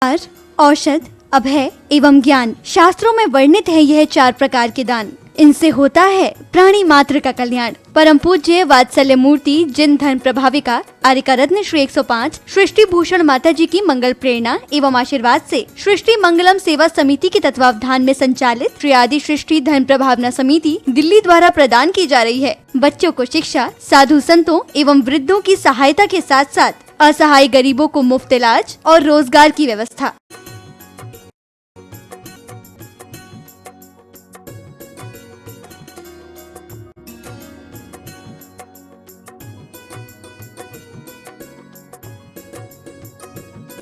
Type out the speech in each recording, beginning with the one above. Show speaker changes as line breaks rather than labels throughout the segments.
उपचार, औषध, अभय एवं ज्ञान। शास्त्रों में वर्णित है यह 4 प्रकार के दान। इनसे होता है प्राणी मात्र का कल्याण। परम पूज्य वात्सल्य मूर्ति जिन धर्म प्रभाविका आर्यका रत्न श्री 105 सृष्टि भूषण माता जी की मंगल प्रेरणा एवं आशीर्वाद से सृष्टि मंगलम सेवा समिति के तत्वावधान में संचालित श्री आदि सृष्टि धर्म प्रभावना समिति दिल्ली द्वारा प्रदान की जा रही है। बच्चों को शिक्षा, साधु संतों एवं वृद्धों की सहायता के साथ साथ असहाय गरीबों को मुफ्त इलाज और रोजगार की व्यवस्था।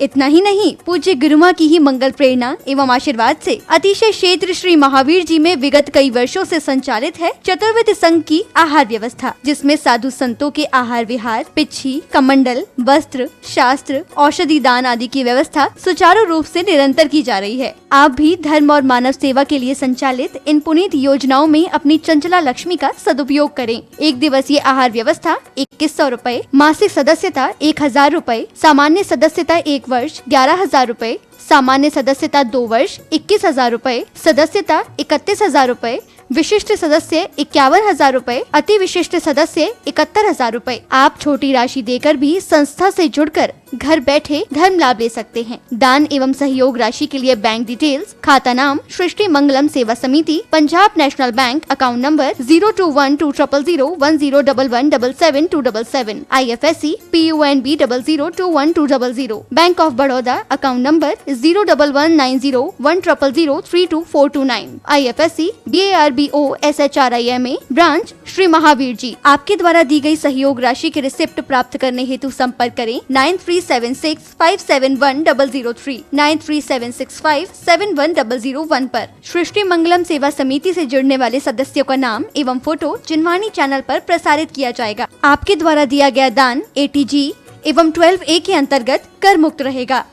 इतना ही नहीं, पूज्य गुरुमा की ही मंगल प्रेरणा एवं आशीर्वाद से अतिशय क्षेत्र श्री महावीर जी में विगत कई वर्षों से संचालित है चतुर्विध संघ की आहार व्यवस्था, जिसमें साधु संतों के आहार विहार, पिच्छी, कमंडल, वस्त्र, शास्त्र, औषधि दान आदि की व्यवस्था सुचारू रूप से निरंतर की जा रही है। आप भी धर्म और मानव सेवा के लिए संचालित इन पुनीत योजनाओं में अपनी चंचला लक्ष्मी का सदुपयोग करें। 1 दिवसीय आहार व्यवस्था 2100 रूपए, मासिक सदस्यता 1000 रूपए, सामान्य सदस्यता 1 वर्ष 11,000 रूपए, सामान्य सदस्यता 2 वर्ष 21,000 रूपए, सदस्यता 31,000 रूपए, विशिष्ट सदस्य 51,000 रूपए, अति विशिष्ट सदस्य 71,000 रूपए। आप छोटी राशि देकर भी संस्था से जुड़कर घर बैठे धर्म लाभ ले सकते हैं। दान एवं सहयोग राशि के लिए बैंक डिटेल्स, खाता नाम सृष्टि Mangalam Seva Samiti, Punjab National Bank, account number 021200101177 IFSC PUNB 00212000, Bank of Baroda, account number 0119010032429 IFSC BARBO SHRIMA, branch Shri Mahavir ji. आपके द्वारा दी गई सहयोग राशि के रिसिप्ट प्राप्त करने हेतु संपर्क करें 9376571003 9376571001 पर। सृष्टि मंगलम सेवा समिति से जुड़ने वाले सदस्यों का नाम एवं फोटो जिनवाणी चैनल पर प्रसारित किया जाएगा। आपके द्वारा दिया गया दान ATG एवं 12A के अंतर्गत कर मुक्त रहेगा।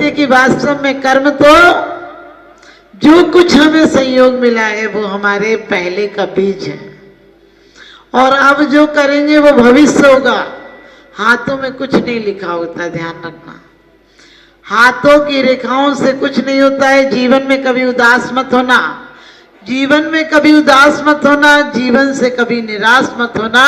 कि वास्तव में कर्म तो जो कुछ हमें संयोग मिला है वो हमारे पहले का बीज है, और अब जो करेंगे वो भविष्य होगा। हाथों में कुछ नहीं लिखा होता, ध्यान रखना। हाथों की रेखाओं से कुछ नहीं होता है। जीवन में कभी उदास मत होना, जीवन में कभी उदास मत होना, जीवन से कभी निराश मत होना।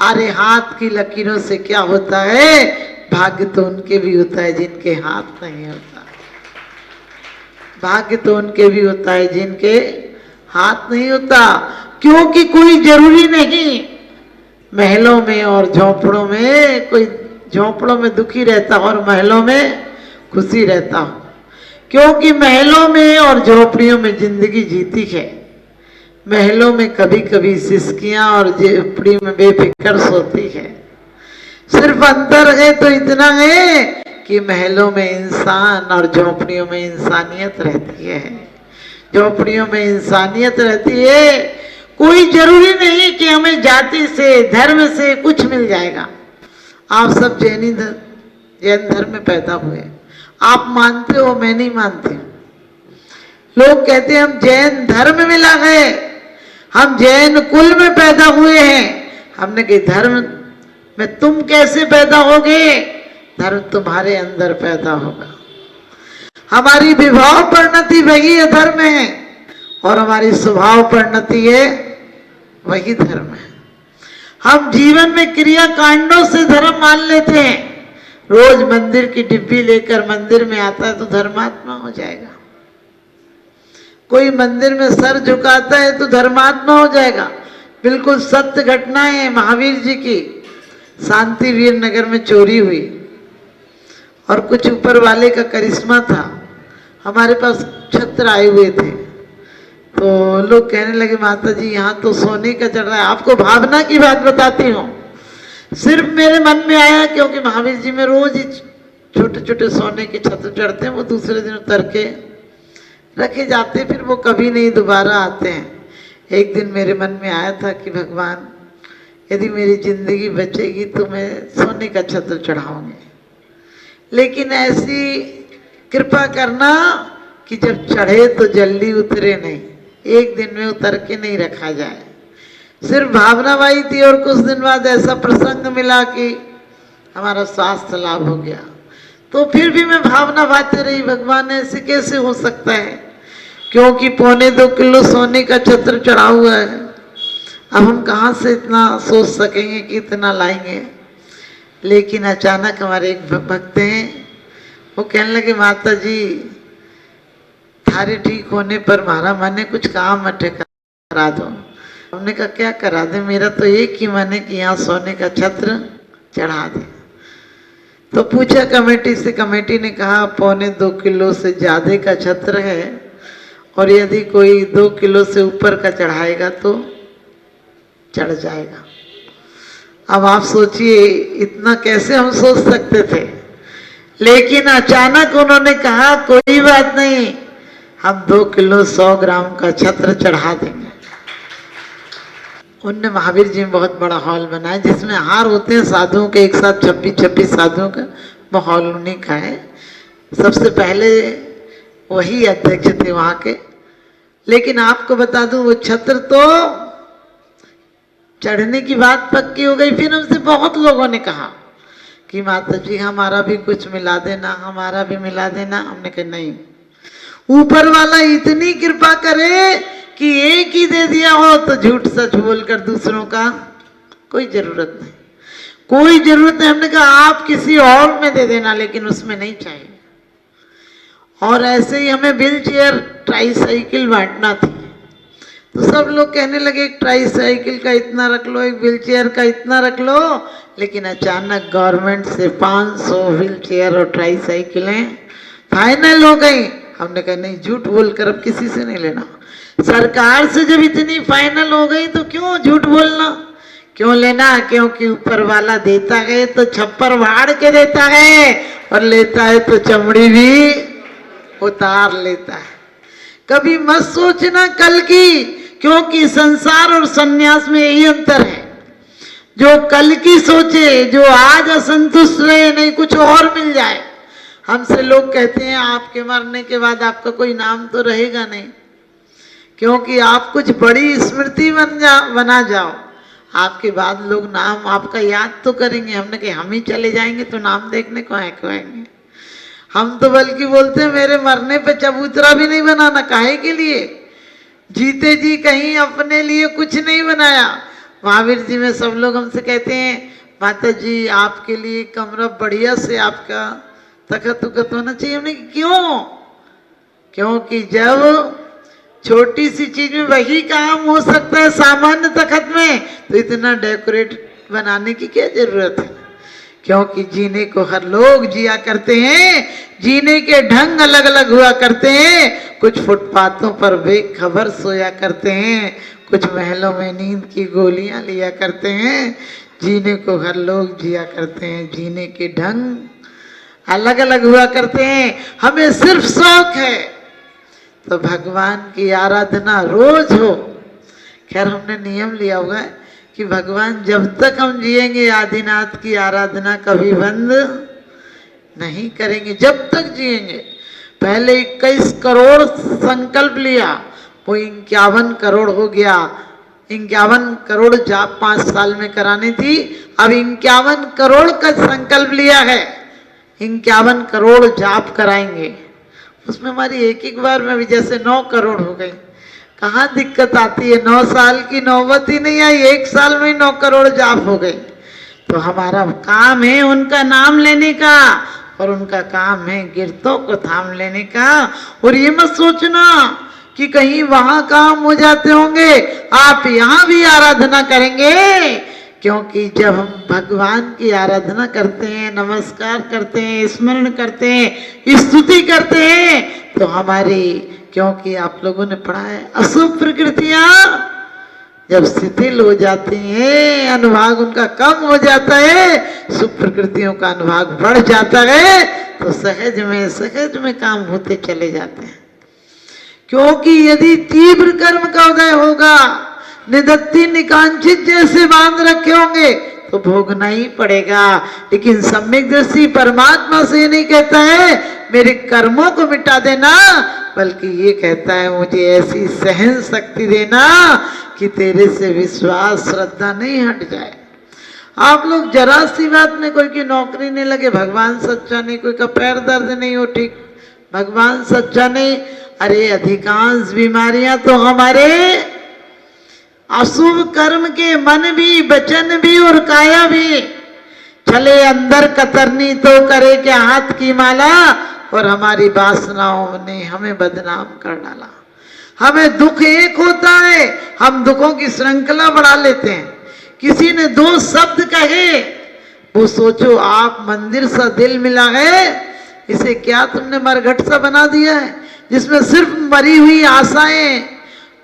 अरे हाथ की लकीरों से क्या होता है? भाग्य तो उनके भी होता है जिनके हाथ नहीं होता। भाग्य तो उनके भी होता है जिनके हाथ नहीं होता, क्योंकि कोई जरूरी नहीं महलों में और झोंपड़ों में, कोई झोंपड़ों में दुखी रहता और महलों में खुशी रहता हो, क्योंकि महलों में और झोंपड़ियों में जिंदगी जीती है। महलों में कभी कभी सिसकियां और झोंपड़ी में बेफिक्र सोती है। सिर्फ अंतर है तो इतना है कि महलों में इंसान और झोंपड़ियों में इंसानियत रहती है। झोंपड़ियों में इंसानियत रहती है। कोई जरूरी नहीं कि हमें जाति से, धर्म से कुछ मिल जाएगा। आप सब जैन धर्म में पैदा हुए, आप मानते हो, मैं नहीं मानती। लोग कहते हैं हम जैन धर्म में लग गए, हम जैन कुल में पैदा हुए हैं। हमने कही धर्म में तुम कैसे पैदा होगे? धर्म तुम्हारे अंदर पैदा होगा। हमारी विभाव परिणति वही है धर्म है, और हमारी स्वभाव परिणति है वही धर्म है। हम जीवन में क्रिया कांडों से धर्म मान लेते हैं। रोज मंदिर की डिब्बी लेकर मंदिर में आता है तो धर्मात्मा हो जाएगा। कोई मंदिर में सर झुकाता है तो धर्मात्मा हो जाएगा। बिल्कुल सत्य घटना है महावीर जी की। शांतिवीर नगर में चोरी हुई और कुछ ऊपर वाले का करिश्मा था। हमारे पास छत्र आए हुए थे तो लोग कहने लगे माता जी यहाँ तो सोने का चढ़ रहा है। आपको भावना की बात बताती हूँ, सिर्फ मेरे मन में आया क्योंकि महावीर जी में रोज ही छोटे छोटे सोने के छत्र चढ़ते हैं। वो दूसरे दिन उतर के रखे जाते, फिर वो कभी नहीं दोबारा आते हैं। एक दिन मेरे मन में आया था कि भगवान यदि मेरी जिंदगी बचेगी तो मैं सोने का छत्र चढ़ाऊंगी, लेकिन ऐसी कृपा करना कि जब चढ़े तो जल्दी उतरे नहीं, एक दिन में उतर के नहीं रखा जाए। सिर्फ भावना वाई थी और कुछ दिन बाद ऐसा प्रसंग मिला कि हमारा स्वास्थ्य लाभ हो गया। तो फिर भी मैं भावना बाते रही, भगवान ऐसे कैसे हो सकता है, क्योंकि 1.25 किलो सोने का छत्र चढ़ा हुआ है। अब हम कहाँ से इतना सोच सकेंगे कि इतना लाएंगे। लेकिन अचानक हमारे एक भक्त हैं, वो कहने लगे माता जी थारे ठीक होने पर हमारा मन है कुछ काम अटे करा दो। हमने कहा क्या करा दे, मेरा तो एक ही मन है कि यहाँ सोने का छत्र चढ़ा दे। तो पूछा कमेटी से, कमेटी ने कहा 1.25 किलो से ज्यादा का छत्र है और यदि कोई 2 किलो से ऊपर का चढ़ाएगा तो चढ़ जाएगा। अब आप सोचिए इतना कैसे हम सोच सकते थे। लेकिन अचानक उन्होंने कहा कोई बात नहीं, हम 2 किलो 100 ग्राम का छत्र चढ़ा देंगे। उनने महावीर जी में बहुत बड़ा हॉल बनाया जिसमें हार होते हैं साधुओं के, एक साथ 26 साधुओं का माहौल उन्हीं का है। सबसे पहले वही अध्यक्ष थे वहां के। लेकिन आपको बता दूं वो छत्र तो चढ़ने की बात पक्की हो गई। फिर हमसे बहुत लोगों ने कहा कि माता जी हमारा भी कुछ मिला देना, हमारा भी मिला देना। हमने कहा नहीं, ऊपर वाला इतनी कृपा करे कि एक ही दे दिया हो तो झूठ सच बोलकर दूसरों का कोई जरूरत नहीं, कोई जरूरत नहीं। हमने कहा आप किसी और में दे देना लेकिन उसमें नहीं चाहिए। और ऐसे ही हमें व्हील चेयर ट्राईसाइकिल बांटना थी। तो सब लोग कहने लगे एक ट्राईसाइकिल का इतना रख लो, एक व्हील चेयर का इतना रख लो। लेकिन अचानक गवर्नमेंट से 500 व्हील चेयर और ट्राईसाइकिलें फाइनल हो गई। हमने कहा नहीं, झूठ बोलकर अब किसी से नहीं लेना। सरकार से जब इतनी फाइनल हो गई तो क्यों झूठ बोलना, क्यों लेना? क्योंकि ऊपर वाला देता है तो छप्पर फाड़ के देता है और लेता है तो चमड़ी भी उतार लेता है। कभी मत सोचना कल की, क्योंकि संसार और सन्यास में यही अंतर है। जो कल की सोचे, जो आज असंतुष्ट रहे, नहीं कुछ और मिल जाए। हमसे लोग कहते हैं आपके मरने के बाद आपका कोई नाम तो रहेगा नहीं, क्योंकि आप कुछ बड़ी स्मृति बना जाओ। आपके बाद लोग नाम आपका याद तो करेंगे। हमने कहा हम ही चले जाएंगे तो नाम देखने को आएंगे। हम तो बल्कि बोलते हैं मेरे मरने पे चबूतरा भी नहीं बनाना। काहे के लिए? जीते जी कहीं अपने लिए कुछ नहीं बनाया। महावीर जी में सब लोग हमसे कहते हैं माता जी आपके लिए कमरा बढ़िया से आपका तखत उखत होना चाहिए। हमने क्यों? क्योंकि जब छोटी सी चीज में वही काम हो सकता है सामान्य तखत में, तो इतना डेकोरेट बनाने की क्या जरूरत है? क्योंकि जीने को हर लोग जिया करते हैं, जीने के ढंग अलग अलग हुआ करते हैं। कुछ फुटपाथों पर बेखबर सोया करते हैं, कुछ महलों में नींद की गोलियां लिया करते हैं। जीने को हर लोग जिया करते हैं, जीने के ढंग अलग अलग हुआ करते हैं। हमें सिर्फ शौक है तो भगवान की आराधना रोज हो। खैर हमने नियम लिया हुआ है कि भगवान जब तक हम जिएंगे आदिनाथ की आराधना कभी बंद नहीं करेंगे, जब तक जिएंगे। पहले 21 करोड़ संकल्प लिया, वो 51 करोड़ हो गया। 51 करोड़ जाप 5 साल में करानी थी, अब 51 करोड़ का संकल्प लिया है। 51 करोड़ जाप कराएंगे। उसमें हमारी एक बार में भी जैसे 9 करोड़ हो गई। कहाँ दिक्कत आती है? 9 साल की नौबत ही नहीं आई, 1 साल में 9 करोड़ जाप हो गई। तो हमारा काम है उनका नाम लेने का, और उनका काम है गिरतों को थाम लेने का। और ये मत सोचना कि कहीं वहां काम हो जाते होंगे, आप यहाँ भी आराधना करेंगे। क्योंकि जब हम भगवान की आराधना करते हैं, नमस्कार करते हैं, स्मरण करते हैं, स्तुति करते हैं, तो हमारी, क्योंकि आप लोगों ने पढ़ा है, अशुभ प्रकृतियां जब शिथिल हो जाती हैं, अनुभाग उनका कम हो जाता है, शुभ प्रकृतियों का अनुभाग बढ़ जाता है, तो सहज में काम होते चले जाते हैं। क्योंकि यदि तीव्र कर्म का उदय होगा, निदत्ति निकांक्षित जैसे बांध रखे होंगे, तो भोगना ही पड़ेगा। लेकिन सम्यक दृष्टि परमात्मा से ये नहीं कहता है मेरे कर्मों को मिटा देना, बल्कि ये कहता है मुझे ऐसी सहन शक्ति देना कि तेरे से विश्वास श्रद्धा नहीं हट जाए। आप लोग जरा सी बात में कोई की नौकरी नहीं लगे, भगवान सच्चा नहीं, कोई का पैर दर्द नहीं हो ठीक, भगवान सच्चा नहीं। अरे अधिकांश बीमारियां तो हमारे अशुभ कर्म के, मन भी, वचन भी और काया भी। चले अंदर कतरनी तो करे क्या हाथ की माला, और हमारी वासनाओं ने हमें बदनाम कर डाला। हमें दुख एक होता है, हम दुखों की श्रृंखला बढ़ा लेते हैं। किसी ने दो शब्द कहे, वो सोचो आप मंदिर सा दिल मिला है, इसे क्या तुमने मरघट सा बना दिया है, जिसमें सिर्फ मरी हुई आशाएं,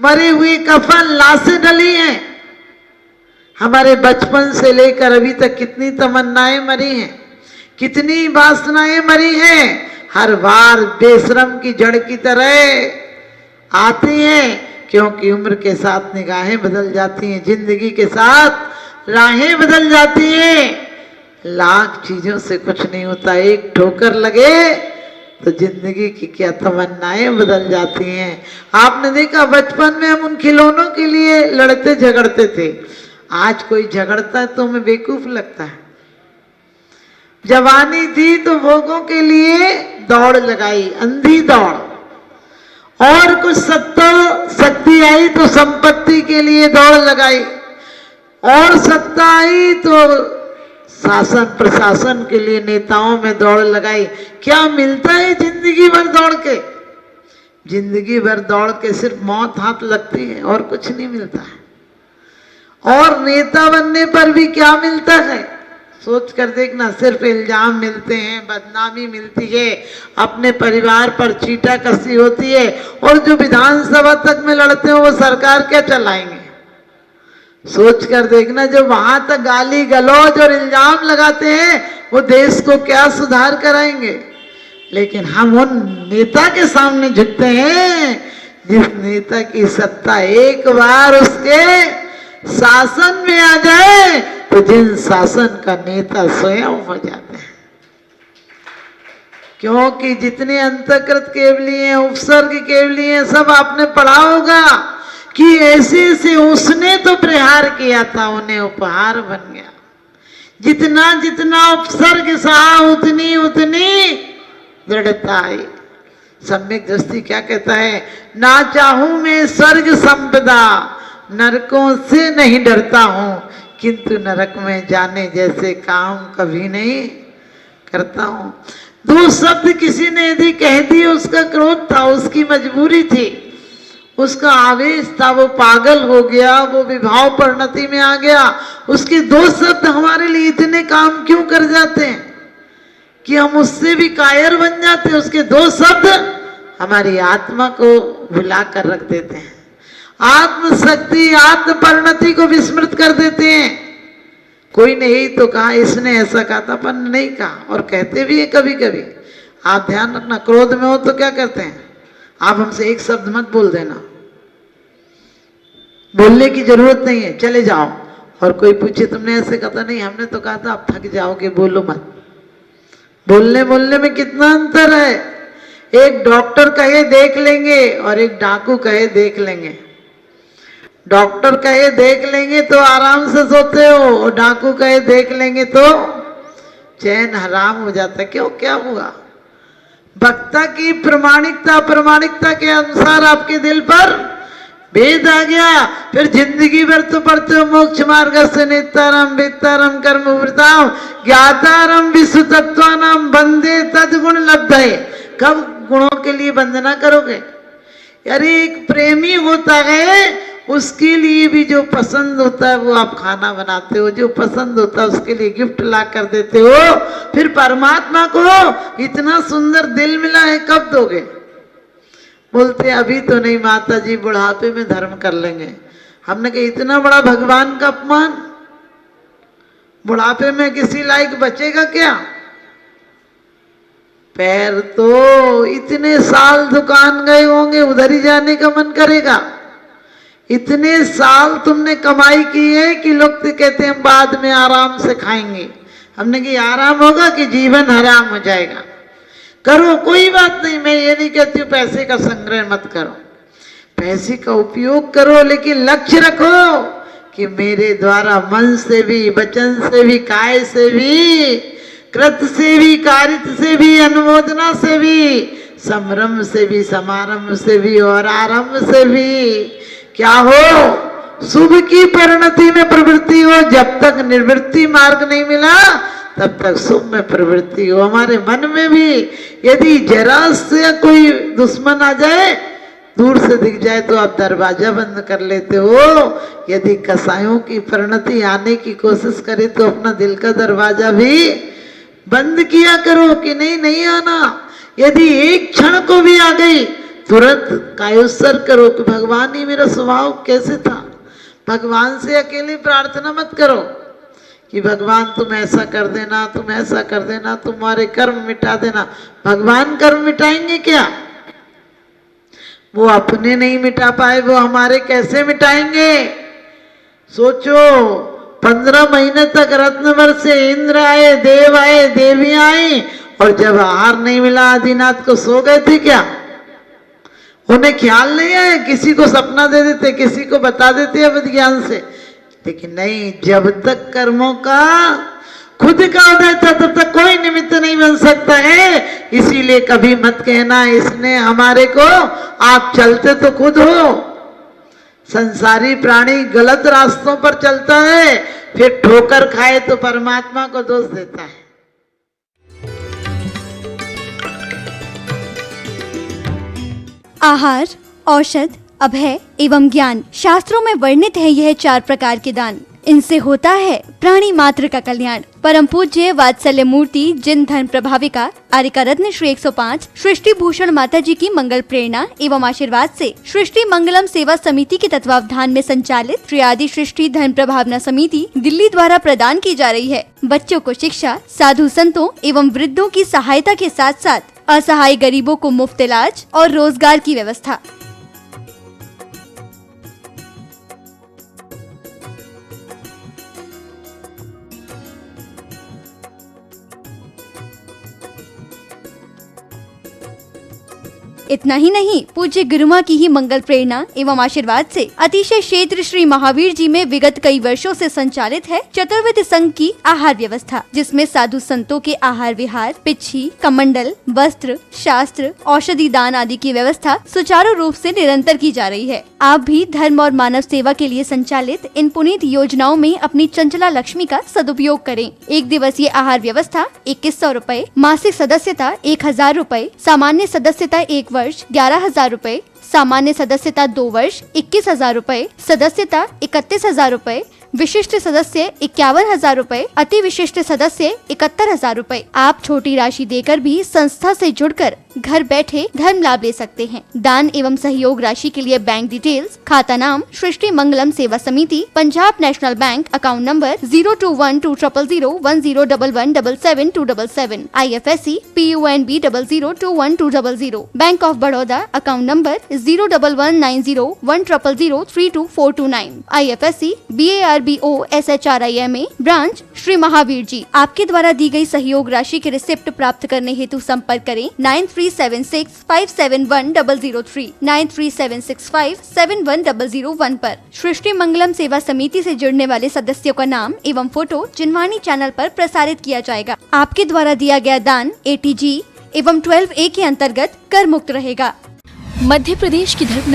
मरे हुए कफन, लाशें डली हैं। हमारे बचपन से लेकर अभी तक कितनी तमन्नाएं मरी हैं, कितनी वासनाएं मरी हैं। हर बार बेशरम की जड़ की तरह आती हैं, क्योंकि उम्र के साथ निगाहें बदल जाती हैं, जिंदगी के साथ राहें बदल जाती हैं। लाख चीजों से कुछ नहीं होता, एक ठोकर लगे तो जिंदगी की क्या तमन्नाएं बदल जाती हैं। आपने देखा बचपन में हम उन खिलौनों के लिए लड़ते झगड़ते थे, आज कोई झगड़ता है तो हमें बेवकूफ लगता है। जवानी थी तो भोगों के लिए दौड़ लगाई, अंधी दौड़, और कुछ सत्ता शक्ति आई तो संपत्ति के लिए दौड़ लगाई, और सत्ता आई तो शासन प्रशासन के लिए नेताओं में दौड़ लगाई। क्या मिलता है जिंदगी भर दौड़ के? जिंदगी भर दौड़ के सिर्फ मौत हाथ लगती है और कुछ नहीं मिलता है। और नेता बनने पर भी क्या मिलता है? सोच कर देखना, सिर्फ इल्जाम मिलते हैं, बदनामी मिलती है, अपने परिवार पर चीटा कसी होती है, और जो विधानसभा तक में लड़ते हैं वो सरकार क्या चलाएंगे? सोच कर देखना, जो वहां तक गाली गलौज और इल्जाम लगाते हैं वो देश को क्या सुधार कराएंगे? लेकिन हम उन नेता के सामने झुकते हैं जिस नेता की सत्ता एक बार उसके शासन में आ जाए तो जिन शासन का नेता स्वयं हो जाते हैं। क्योंकि जितने अंतकृत केवली हैं, उपसर्ग केवली हैं, सब आपने पढ़ा होगा कि ऐसे ऐसे उसने तो प्रहार किया था, उन्हें उपहार बन गया। जितना जितना उपसर्ग सहा उतनी उतनी दृढ़ता आई। सम्यक दृष्टि क्या कहता है? ना चाहूं मैं स्वर्ग संपदा, नरकों से नहीं डरता हूं, किंतु नरक में जाने जैसे काम कभी नहीं करता हूं। दो शब्द किसी ने यदि कह दिए, उसका क्रोध था, उसकी मजबूरी थी, उसका आवेश था, वो पागल हो गया, वो विभाव परिणति में आ गया। उसके दो शब्द हमारे लिए इतने काम क्यों कर जाते हैं कि हम उससे भी कायर बन जाते हैं। उसके दो शब्द हमारी आत्मा को भुला कर रख देते हैं, आत्मशक्ति, आत्म परिणति को विस्मृत कर देते हैं। कोई ने यही तो कहा, इसने ऐसा कहा था, पर नहीं कहा, और कहते भी है कभी कभी। आप ध्यान रखना, क्रोध में हो तो क्या करते हैं, आप हमसे एक शब्द मत बोल देना, बोलने की जरूरत नहीं है, चले जाओ। और कोई पूछे तुमने ऐसे कहा था, नहीं हमने तो कहा था, आप थक जाओगे, बोलो मत। बोलने बोलने में कितना अंतर है। एक डॉक्टर कहे देख लेंगे और एक डाकू कहे देख लेंगे। डॉक्टर कहे देख लेंगे तो आराम से सोते हो, और डाकू कहे देख लेंगे तो चैन हराम हो जाता है। क्यों, क्या हुआ? वक्ता की प्रामाणिकता प्रामाणिकता के अनुसार आपके दिल पर भेद आ गया। फिर जिंदगी भर तो पढ़ते हो, मोक्ष मार्ग से नेतारम वेत्तारम कर्म वृताम ज्ञातारम विश्व तत्वानाम वंदे तद्गुण लब्धये। कब गुणों के लिए वंदना करोगे? अरे एक प्रेमी होता है, उसके लिए भी जो पसंद होता है वो आप खाना बनाते हो, जो पसंद होता है उसके लिए गिफ्ट ला कर देते हो। फिर परमात्मा को इतना सुंदर दिल मिला है, कब दोगे? बोलते अभी तो नहीं माता जी, बुढ़ापे में धर्म कर लेंगे। हमने कहा इतना बड़ा भगवान का अपमान, बुढ़ापे में किसी लायक बचेगा क्या? पैर तो इतने साल दुकान गए होंगे, उधर ही जाने का मन करेगा। इतने साल तुमने कमाई की है कि लोग तो कहते हैं बाद में आराम से खाएंगे। हमने कहा आराम होगा कि जीवन हराम हो जाएगा? करो, कोई बात नहीं, मैं ये नहीं कहती हूँ पैसे का संग्रह मत करो, पैसे का उपयोग करो, लेकिन लक्ष्य रखो कि मेरे द्वारा मन से भी, वचन से भी, काय से भी, कृत से भी, कारित से भी, अनुमोदना से भी, संभ्रम से भी, समारंभ से भी और आरंभ से भी क्या हो, शुभ की परिणति में प्रवृत्ति हो। जब तक निवृत्ति मार्ग नहीं मिला तब तक शुभ में प्रवृत्ति हो। हमारे मन में भी यदि जरा से कोई दुश्मन आ जाए, दूर से दिख जाए तो आप दरवाजा बंद कर लेते हो। यदि कसायों की परिणति आने की कोशिश करे तो अपना दिल का दरवाजा भी बंद किया करो कि नहीं आना। यदि एक क्षण को भी आ गई तुरंत कायोत्सर करो कि भगवान ही मेरा स्वभाव कैसे था। भगवान से अकेले प्रार्थना मत करो कि भगवान तुम ऐसा कर देना, तुम ऐसा कर देना, तुम्हारे कर्म मिटा देना। भगवान कर्म मिटाएंगे क्या? वो अपने नहीं मिटा पाए, वो हमारे कैसे मिटाएंगे? सोचो, 15 महीने तक रत्नवर से इंद्र आए, देव आए, देवियां आई, और जब आहार नहीं मिला आदिनाथ को सो गए थे क्या? उन्हें ख्याल नहीं आया? किसी को सपना दे देते, किसी को बता देते अवध ज्ञान से, लेकिन नहीं, जब तक कर्मों का खुद का उदय था तब तक कोई निमित्त नहीं बन सकता है। इसीलिए कभी मत कहना इसने हमारे को, आप चलते तो खुद हो। संसारी प्राणी गलत रास्तों पर चलता है, फिर ठोकर खाए तो परमात्मा को दोष देता है।
आहार, औषध, अभय एवं ज्ञान, शास्त्रों में वर्णित है यह 4 प्रकार के दान। इनसे होता है प्राणी मात्र का कल्याण। परम पूज्य वात्सल्य मूर्ति जिन धर्म प्रभाविका आर्यका रत्न श्री 105 सृष्टि भूषण माता जी की मंगल प्रेरणा एवं आशीर्वाद से सृष्टि मंगलम सेवा समिति के तत्वावधान में संचालित श्री आदि सृष्टि धर्म प्रभावना समिति दिल्ली द्वारा प्रदान की जा रही है। बच्चों को शिक्षा, साधु संतों एवं वृद्धों की सहायता के साथ साथ असहाय गरीबों को मुफ्त इलाज और रोजगार की व्यवस्था। इतना ही नहीं, पूज्य गुरुमा की ही मंगल प्रेरणा एवं आशीर्वाद से अतिशय क्षेत्र श्री महावीर जी में विगत कई वर्षों से संचालित है चतुर्विध संघ की आहार व्यवस्था, जिसमें साधु संतों के आहार विहार, पिच्छी, कमंडल, वस्त्र, शास्त्र, औषधि दान आदि की व्यवस्था सुचारू रूप से निरंतर की जा रही है। आप भी धर्म और मानव सेवा के लिए संचालित इन पुनीत योजनाओं में अपनी चंचला लक्ष्मी का सदुपयोग करें। 1 दिवसीय आहार व्यवस्था 2100 रूपए, मासिक सदस्यता 1000 रूपए, सामान्य सदस्यता 1 वर्ष 11,000 रूपए, सामान्य सदस्यता 2 वर्ष 21,000 रूपए, सदस्यता 31,000 रूपए, विशिष्ट सदस्य 51,000 रूपए, अति विशिष्ट सदस्य 71,000 रूपए। आप छोटी राशि देकर भी संस्था से जुड़कर घर बैठे धर्म लाभ ले सकते हैं। दान एवं सहयोग राशि के लिए बैंक डिटेल्स, खाता नाम सृष्टि Mangalam Seva Samiti, Punjab National Bank, account number 021200101177 IFSC PUNB 00212000, Bank of Baroda, account number 011901000322429 IFSC BARBO SHRIMA, branch Shri Mahavir ji. आपके द्वारा दी गई सहयोग राशि के रिसिप्ट प्राप्त करने हेतु संपर्क करें 9376571003 9376571001 पर। सृष्टि मंगलम सेवा समिति से जुड़ने वाले सदस्यों का नाम एवं फोटो जिनवाणी चैनल पर प्रसारित किया जाएगा। आपके द्वारा दिया गया दान ATG एवं 12A के अंतर्गत कर मुक्त रहेगा।
मध्य प्रदेश की धर्म